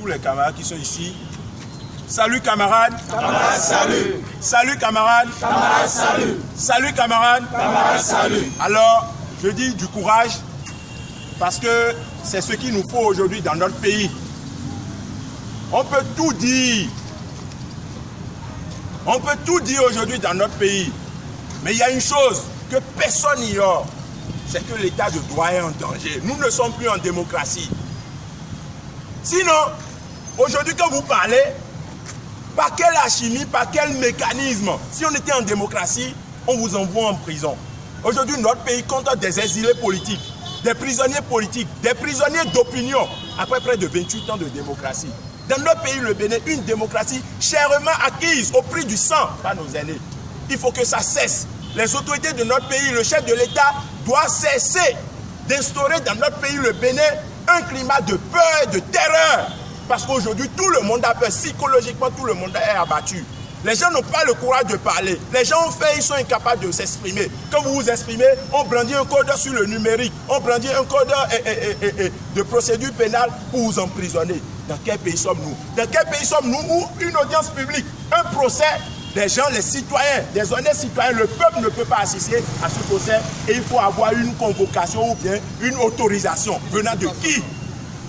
tous les camarades qui sont ici. Salut camarades. Camarades, salut. Salut camarades. Camarades, salut. Salut camarades. Camarades, salut. Alors, je dis du courage parce que c'est ce qu'il nous faut aujourd'hui dans notre pays. On peut tout dire. On peut tout dire aujourd'hui dans notre pays. Mais il y a une chose que personne n'ignore. C'est que l'état de droit est en danger. Nous ne sommes plus en démocratie. Sinon, aujourd'hui quand vous parlez, par quelle alchimie, par quel mécanisme, si on était en démocratie, on vous envoie en prison. Aujourd'hui, notre pays compte des exilés politiques, des prisonniers politiques, des prisonniers d'opinion, après près de 28 ans de démocratie. Dans notre pays, le Bénin, une démocratie chèrement acquise au prix du sang par nos aînés. Il faut que ça cesse. Les autorités de notre pays, le chef de l'État, doit cesser d'instaurer dans notre pays, le Bénin, un climat de peur et de terreur. Parce qu'aujourd'hui, tout le monde a peur. Psychologiquement, tout le monde est abattu. Les gens n'ont pas le courage de parler. Les gens ont fait, ils sont incapables de s'exprimer. Quand vous vous exprimez, on brandit un code sur le numérique. On brandit un code de procédure pénale pour vous emprisonner. Dans quel pays sommes-nous? Dans quel pays sommes-nous où une audience publique, un procès, des gens, les citoyens, des honnêtes citoyens, le peuple ne peut pas assister à ce procès et il faut avoir une convocation ou bien une autorisation venant de qui?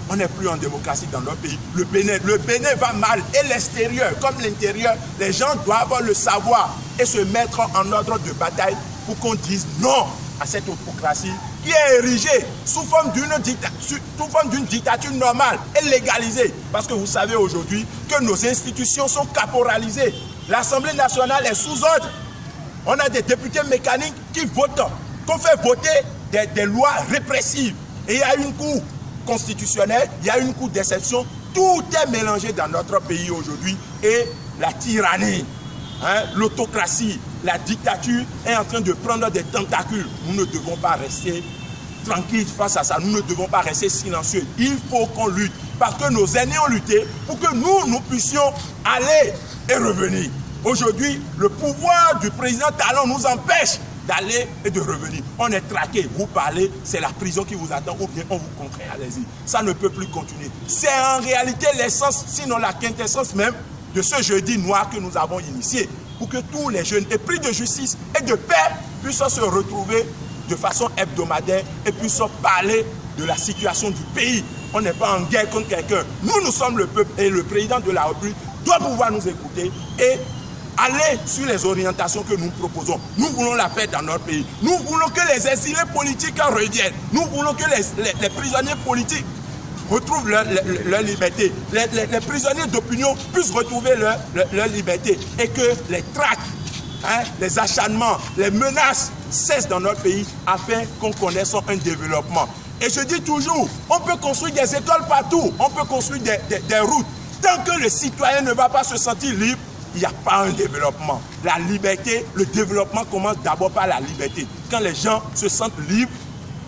On n'est plus en démocratie dans notre pays. Le Bénin va mal et l'extérieur comme l'intérieur, les gens doivent le savoir et se mettre en ordre de bataille pour qu'on dise non à cette autocratie qui est érigée sous forme d'une dictature normale et légalisée. Parce que vous savez aujourd'hui que nos institutions sont caporalisées. L'Assemblée nationale est sous ordre. On a des députés mécaniques qui votent, qu'on fait voter des lois répressives. Et il y a une cour constitutionnelle, il y a une cour d'exception. Tout est mélangé dans notre pays aujourd'hui. Et la tyrannie, l'autocratie, la dictature est en train de prendre des tentacules. Nous ne devons pas rester tranquilles face à ça. Nous ne devons pas rester silencieux. Il faut qu'on lutte. Parce que nos aînés ont lutté pour que nous puissions aller et revenir. Aujourd'hui, le pouvoir du président Talon nous empêche d'aller et de revenir. On est traqué. Vous parlez, c'est la prison qui vous attend ou bien on vous contraint à l'exil. Ça ne peut plus continuer. C'est en réalité l'essence, sinon la quintessence même de ce jeudi noir que nous avons initié pour que tous les jeunes épris de justice et de paix puissent se retrouver de façon hebdomadaire et puissent parler de la situation du pays. On n'est pas en guerre contre quelqu'un. Nous sommes le peuple et le président de la République doit pouvoir nous écouter et aller sur les orientations que nous proposons. Nous voulons la paix dans notre pays. Nous voulons que les exilés politiques reviennent. Nous voulons que les prisonniers politiques retrouvent leur liberté. Les prisonniers d'opinion puissent retrouver leur liberté. Et que les traques, les acharnements, les menaces cessent dans notre pays afin qu'on connaisse un développement. Et je dis toujours, on peut construire des écoles partout, on peut construire des routes. Tant que le citoyen ne va pas se sentir libre, il n'y a pas un développement. La liberté, le développement commence d'abord par la liberté. Quand les gens se sentent libres,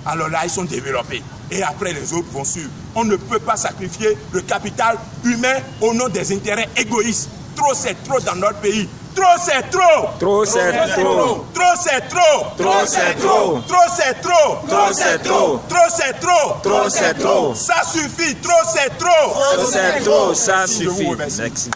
alors là, ils sont développés. Et après, les autres vont suivre. On ne peut pas sacrifier le capital humain au nom des intérêts égoïstes. Trop, c'est trop dans notre pays. Trop, c'est trop. Trop, c'est trop. Trop, c'est trop. Trop, c'est trop. Trop, c'est trop. Trop, c'est trop. Trop, c'est trop. Trop, c'est trop. Ça suffit. Trop, c'est trop. Trop, c'est trop. Ça Je vous suffit. remercie. Merci.